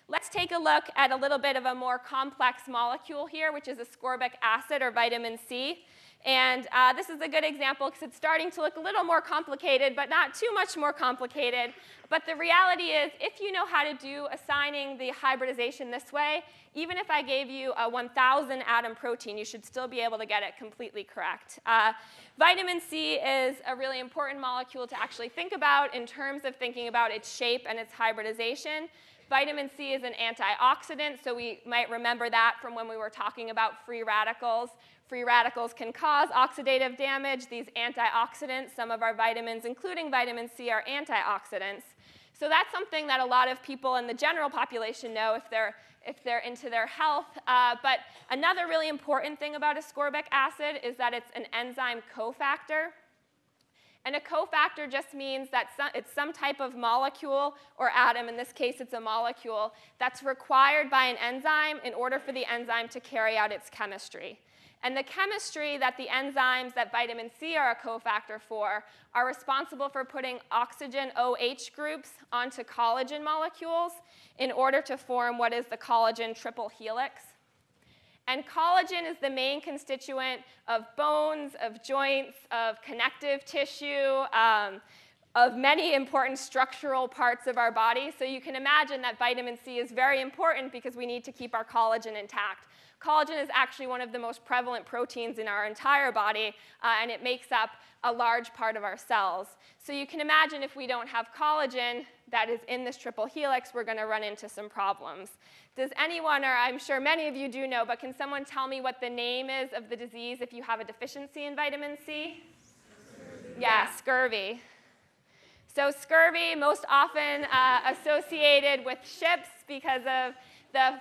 Let's take a look at a little bit of a more complex molecule here, which is ascorbic acid or vitamin C. And this is a good example because it's starting to look a little more complicated, but not too much more complicated. But the reality is, if you know how to do assigning the hybridization this way, even if I gave you a 1,000 atom protein, you should still be able to get it completely correct. Vitamin C is a really important molecule to actually think about in terms of thinking about its shape and its hybridization. Vitamin C is an antioxidant, so we might remember that from when we were talking about free radicals. Free radicals can cause oxidative damage. These antioxidants, some of our vitamins, including vitamin C, are antioxidants. So that's something that a lot of people in the general population know if they're into their health. But another really important thing about ascorbic acid is that it's an enzyme cofactor. And a cofactor just means that it's some type of molecule or atom, in this case it's a molecule, that's required by an enzyme in order for the enzyme to carry out its chemistry. And the chemistry that the enzymes that vitamin C are a cofactor for are responsible for putting oxygen OH groups onto collagen molecules in order to form what is the collagen triple helix. And collagen is the main constituent of bones, of joints, of connective tissue, of many important structural parts of our body. So you can imagine that vitamin C is very important because we need to keep our collagen intact. Collagen is actually one of the most prevalent proteins in our entire body, and it makes up a large part of our cells. So you can imagine if we don't have collagen that is in this triple helix, we're going to run into some problems. Does anyone, or I'm sure many of you do know, but can someone tell me what the name is of the disease if you have a deficiency in vitamin C? Scurvy. Yeah, scurvy. So scurvy, most often associated with ships because of the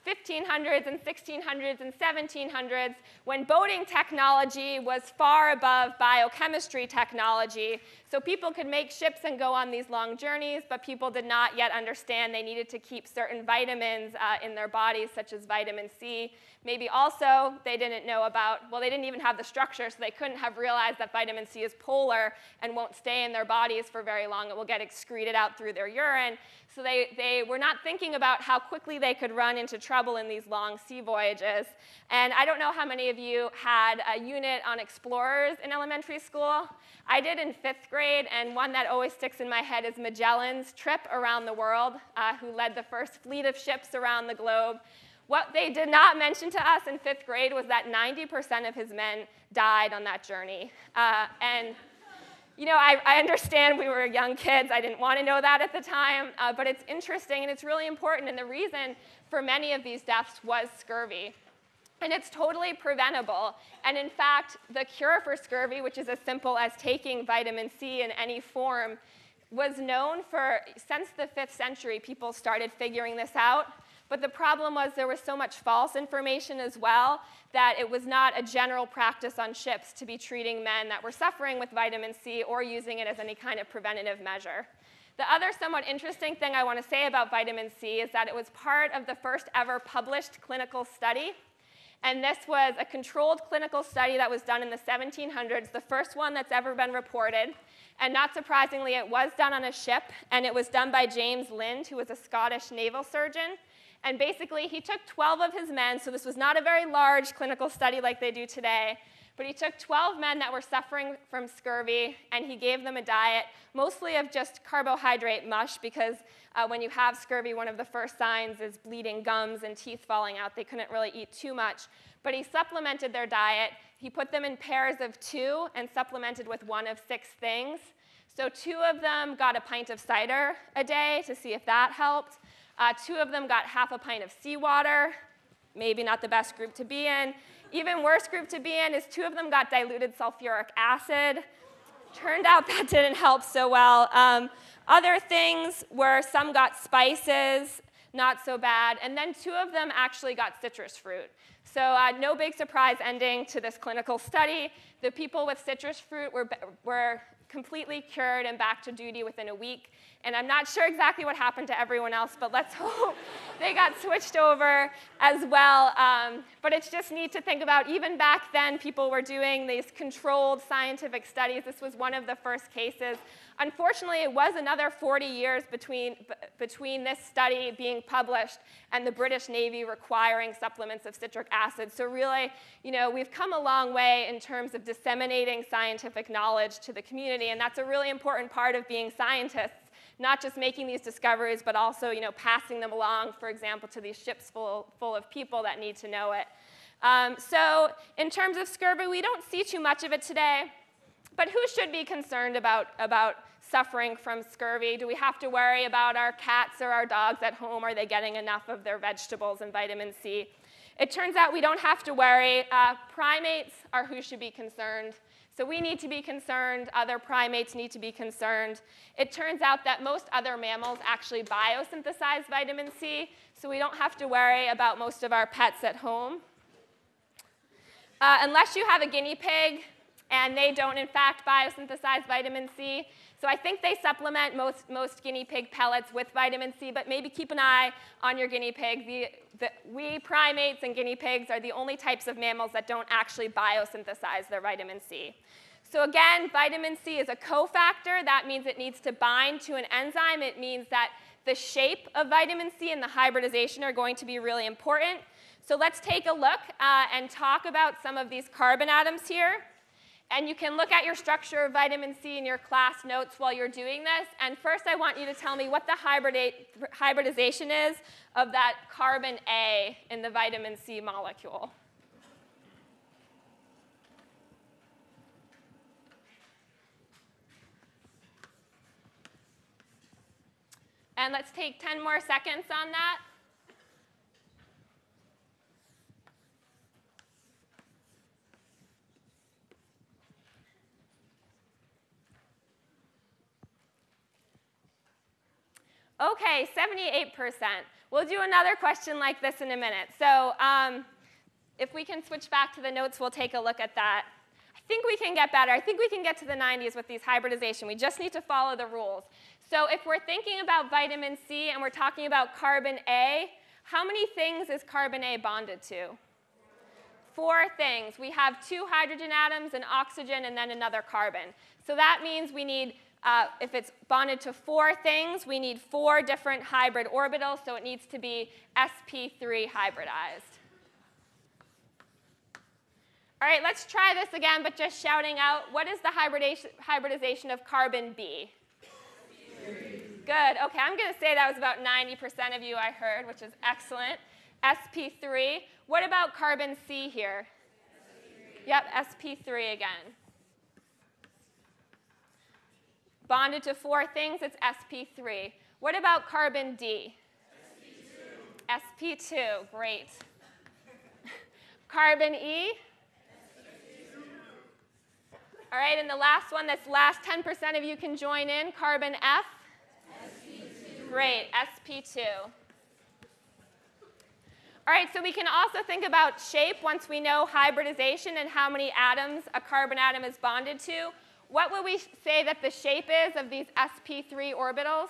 1500s and 1600s and 1700s, when boating technology was far above biochemistry technology. So people could make ships and go on these long journeys, but people did not yet understand they needed to keep certain vitamins in their bodies, such as vitamin C. Maybe also they didn't know about, well, they didn't even have the structure, so they couldn't have realized that vitamin C is polar and won't stay in their bodies for very long. It will get excreted out through their urine. So they were not thinking about how quickly they could run into trouble in these long sea voyages. And I don't know how many of you had a unit on explorers in elementary school. I did in 5th grade, and one that always sticks in my head is Magellan's trip around the world, who led the first fleet of ships around the globe. What they did not mention to us in 5th grade was that 90% of his men died on that journey. And you know, I understand we were young kids. I didn't want to know that at the time, but it's interesting and it's really important. And the reason for many of these deaths was scurvy. And it's totally preventable. And in fact, the cure for scurvy, which is as simple as taking vitamin C in any form, was known for, since the 5th century, people started figuring this out. But the problem was there was so much false information as well that it was not a general practice on ships to be treating men that were suffering with vitamin C or using it as any kind of preventative measure. The other somewhat interesting thing I want to say about vitamin C is that it was part of the first ever published clinical study. And this was a controlled clinical study that was done in the 1700s, the first one that's ever been reported. And not surprisingly, it was done on a ship, and it was done by James Lind, who was a Scottish naval surgeon. And basically, he took 12 of his men, so this was not a very large clinical study like they do today, but he took 12 men that were suffering from scurvy, and he gave them a diet, mostly of just carbohydrate mush, because when you have scurvy, one of the first signs is bleeding gums and teeth falling out. They couldn't really eat too much. But he supplemented their diet. He put them in pairs of 2 and supplemented with 1 of 6 things. So 2 of them got a pint of cider a day to see if that helped. 2 of them got half a pint of seawater, maybe not the best group to be in. Even worse group to be in is 2 of them got diluted sulfuric acid. Turned out that didn't help so well. Other things were some got spices, not so bad, and then 2 of them actually got citrus fruit. So no big surprise ending to this clinical study. The people with citrus fruit were completely cured and back to duty within a week. And I'm not sure exactly what happened to everyone else, but let's hope they got switched over as well. But it's just neat to think about, even back then, people were doing these controlled scientific studies. This was one of the first cases. Unfortunately, it was another 40 years between this study being published and the British Navy requiring supplements of citric acid. So really, we've come a long way in terms of disseminating scientific knowledge to the community, and that's a really important part of being scientists. Not just making these discoveries, but also passing them along, for example, to these ships full of people that need to know it. So in terms of scurvy, we don't see too much of it today. But who should be concerned about suffering from scurvy? Do we have to worry about our cats or our dogs at home? Are they getting enough of their vegetables and vitamin C? It turns out we don't have to worry. Primates are who should be concerned. So we need to be concerned. Other primates need to be concerned. It turns out that most other mammals actually biosynthesize vitamin C, so we don't have to worry about most of our pets at home. Unless you have a guinea pig, and they don't, in fact, biosynthesize vitamin C. So I think they supplement most guinea pig pellets with vitamin C, but maybe keep an eye on your guinea pig. We primates and guinea pigs are the only types of mammals that don't actually biosynthesize their vitamin C. So again, vitamin C is a cofactor. That means it needs to bind to an enzyme. It means that the shape of vitamin C and the hybridization are going to be really important. So let's take a look and talk about some of these carbon atoms here. And you can look at your structure of vitamin C in your class notes while you're doing this. And first, I want you to tell me what the hybridization is of that carbon A in the vitamin C molecule. And let's take 10 more seconds on that. Okay, 78%. We'll do another question like this in a minute. So if we can switch back to the notes, we'll take a look at that. I think we can get better. I think we can get to the 90s with these hybridization. We just need to follow the rules. So if we're thinking about vitamin C and we're talking about carbon A, how many things is carbon A bonded to? 4 things. We have 2 hydrogen atoms, an oxygen, and then another carbon. So that means we need, if it's bonded to 4 things, we need 4 different hybrid orbitals, so it needs to be sp3 hybridized. All right, let's try this again, but just shouting out, what is the hybridization of carbon B? Good. OK, I'm going to say that was about 90% of you I heard, which is excellent. sp3. What about carbon C here? sp3. Yep, sp3 again. Bonded to 4 things, it's sp3. What about carbon D? sp2. sp2, great. Carbon E? All right, and the last one, this last 10% of you can join in, carbon F? sp2. Great, sp2. All right, so we can also think about shape once we know hybridization and how many atoms a carbon atom is bonded to. What would we say that the shape is of these sp3 orbitals?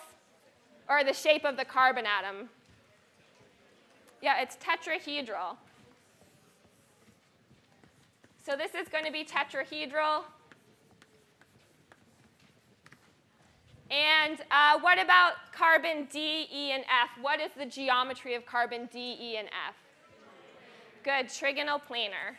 Or the shape of the carbon atom? Yeah, it's tetrahedral. So this is going to be tetrahedral. And what about carbon D, E, and F? What is the geometry of carbon D, E, and F? Good, trigonal planar.